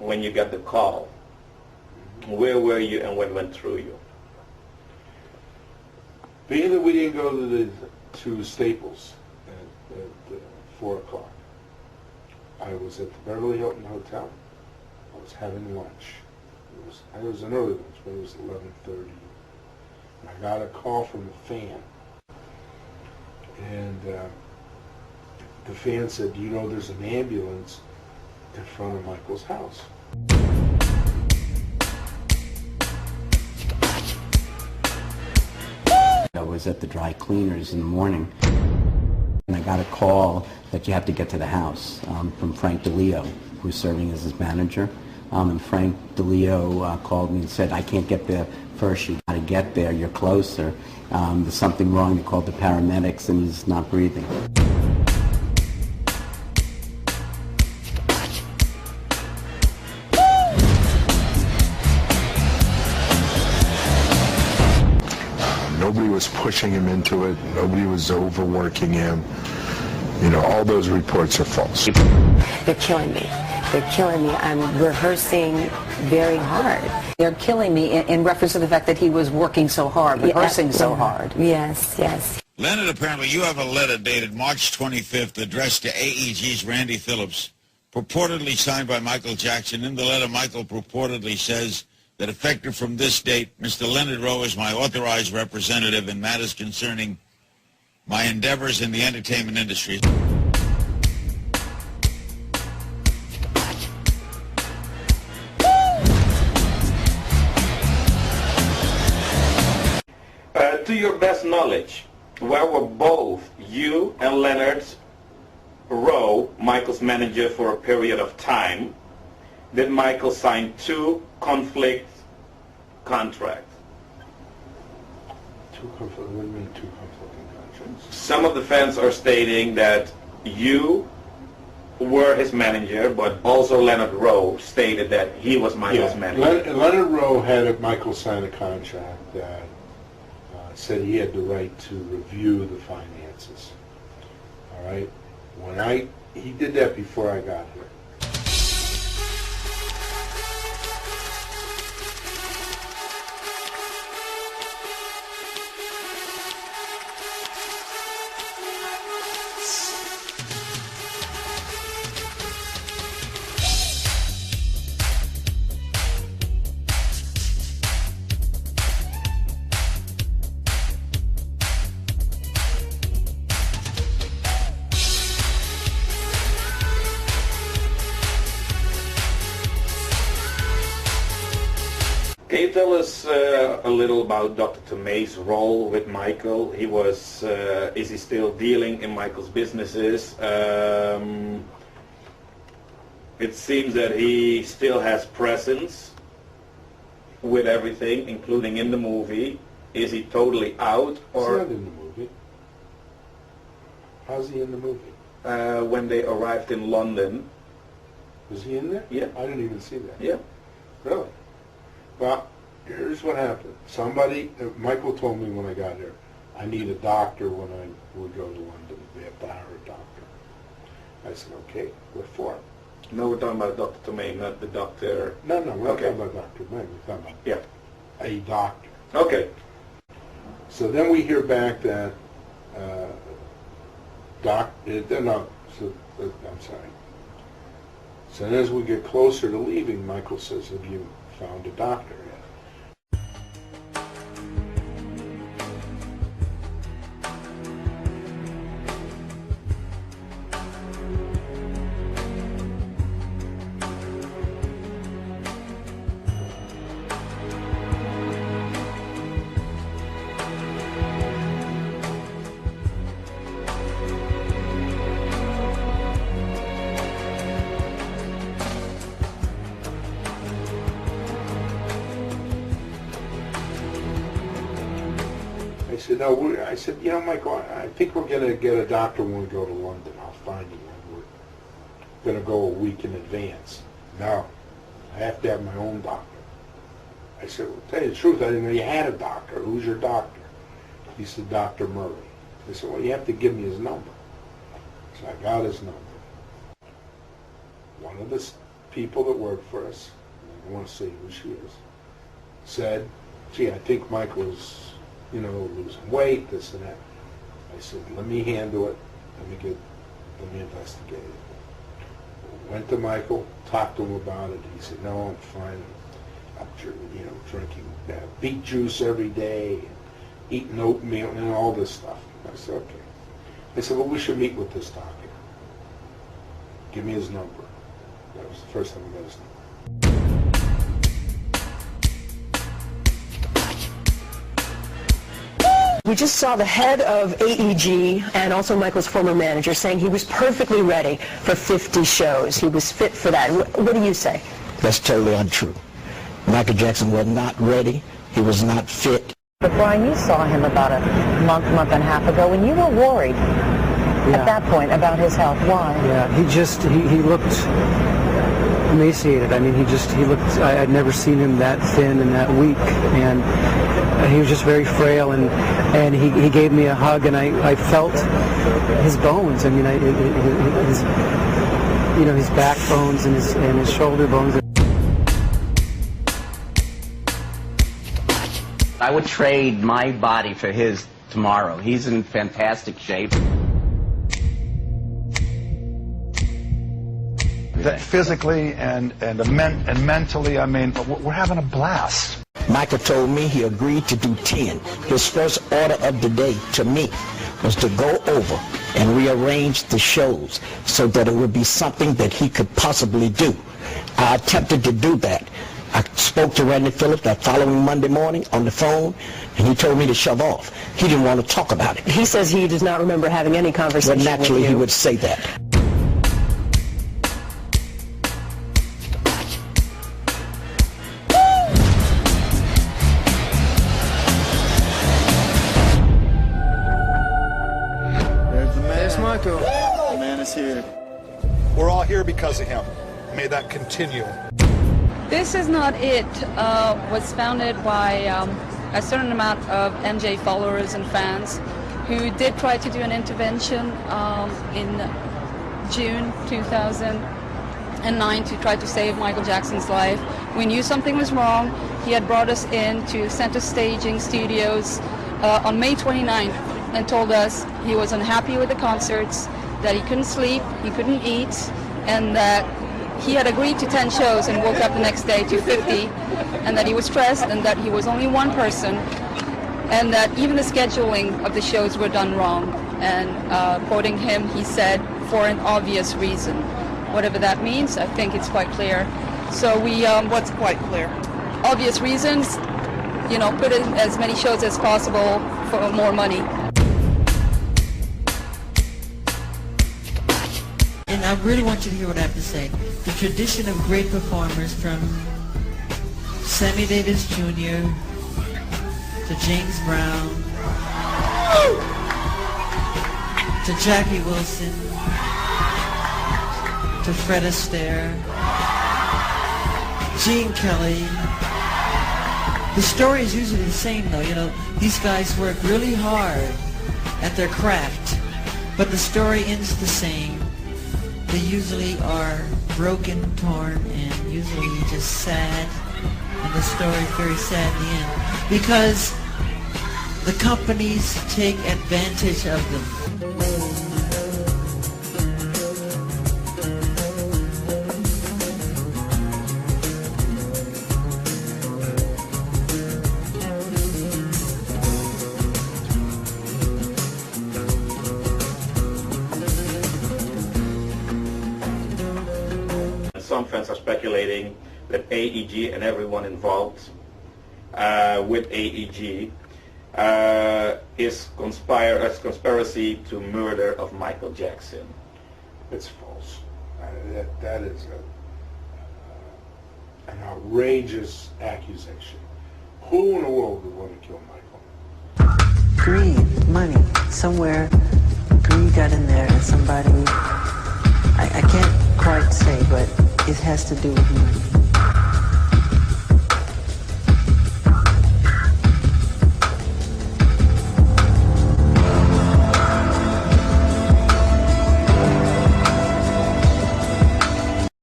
when you got the call? Where were you and what went through you? Being that we didn't go to Staples at 4 o'clock, I was at the Beverly Hilton Hotel. I was having lunch. It was an early lunch, but it was 11:30. And I got a call from the fan. And the fan said, "Do you know there's an ambulance in front of Michael's house?" I was at the dry cleaners in the morning, and I got a call that you have to get to the house from Frank DeLeo, who's serving as his manager. And Frank DeLeo called me and said, "I can't get there first. You got to get there. You're closer. There's something wrong." They called the paramedics, and he's not breathing. Nobody was pushing him into it. Nobody was overworking him. You know, all those reports are false. They're killing me. They're killing me. I'm rehearsing very hard. They're killing me in reference to the fact that he was working so hard, rehearsing so hard. Yes, yes. Leonard, apparently you have a letter dated March 25th addressed to AEG's Randy Phillips, purportedly signed by Michael Jackson. In the letter, Michael purportedly says that effective from this date, Mr. Leonard Rowe is my authorized representative in matters concerning my endeavors in the entertainment industry. To your best knowledge, where were both you and Leonard Rowe, Michael's manager, for a period of time? Did Michael sign 2 conflict contracts? What do you mean 2 conflicting contracts? Some of the fans are stating that you were his manager, but also Leonard Rowe stated that he was Michael's manager. Leonard Rowe had Michael sign a contract that said he had the right to review the finances. All right? He did that before I got here. Can you tell us a little about Dr. Tomei's role with Michael? He was, is he still dealing in Michael's businesses? It seems that he still has presence with everything, including in the movie. Is he totally out? Or He's not in the movie. How's he in the movie? When they arrived in London. Was he in there? Yeah. I didn't even see that. Yeah. Really? Well, here's what happened. Michael told me when I got here, I need a doctor when I would go to London. We have to hire a doctor. I said, okay, what for? No, we're talking about Dr. Tomei, not the doctor. No, we're not Okay. talking about Dr. Meg. We're talking about Yeah. a doctor. Okay. So then we hear back that I'm sorry. So as we get closer to leaving, Michael says, have you found a doctor yet? I said, you know, Michael, I think we're going to get a doctor when we go to London. I'll find you one. We're going to go a week in advance. No, I have to have my own doctor. I said, well, to tell you the truth, I didn't know you had a doctor. Who's your doctor? He said, Dr. Murray. I said, well, you have to give me his number. So I got his number. One of the people that work for us, I want to say who she is, said, gee, I think Michael's, losing weight, this and that. I said, let me handle it. Let me investigate it. Went to Michael, talked to him about it. He said, no, I'm fine. I'm drinking beet juice every day, and eating oatmeal and all this stuff. I said, okay. I said, well, we should meet with this doctor. Give me his number. That was the first time I got his number. We just saw the head of AEG and also Michael's former manager saying he was perfectly ready for 50 shows. He was fit for that. What do you say? That's totally untrue. Michael Jackson was not ready. He was not fit. But Brian, you saw him about a month and a half ago, and you were worried at that point about his health. Why? Yeah, he looked emaciated. I mean, he looked, I had never seen him that thin and that weak, and he was just very frail, and he gave me a hug, and I felt his bones. I mean, his backbones and his shoulder bones. I would trade my body for his tomorrow. He's in fantastic shape. Physically and mentally, I mean, we're having a blast. Michael told me he agreed to do 10. His first order of the day to me was to go over and rearrange the shows so that it would be something that he could possibly do. I attempted to do that. I spoke to Randy Phillips that following Monday morning on the phone, and he told me to shove off. He didn't want to talk about it. He says he does not remember having any conversation with you. Well, naturally, he would say that. There's the man. There's Michael. The man is here. We're all here because of him. May that continue. This Is Not It was founded by a certain amount of MJ followers and fans who did try to do an intervention in June 2009 to try to save Michael Jackson's life. We knew something was wrong. He had brought us in to Center Staging Studios on May 29th and told us he was unhappy with the concerts, that he couldn't sleep, he couldn't eat, and that he had agreed to 10 shows and woke up the next day to 50, and that he was stressed and that he was only one person, and that even the scheduling of the shows were done wrong. And quoting him, he said, for an obvious reason. Whatever that means, I think it's quite clear. So we, what's quite clear? Obvious reasons, put in as many shows as possible for more money. And I really want you to hear what I have to say. The tradition of great performers from Sammy Davis Jr. to James Brown to Jackie Wilson to Fred Astaire, Gene Kelly. The story is usually the same though. These guys work really hard at their craft, but the story ends the same. They usually are broken, torn, and usually just sad, and the story is very sad in the end, because the companies take advantage of them. Some fans are speculating that AEG and everyone involved with AEG is conspiracy to murder of Michael Jackson. It's false. That is an outrageous accusation. Who in the world would want to kill Michael? Greed, money. Somewhere greed got in there and somebody, I can't quite say, but it has to do with money.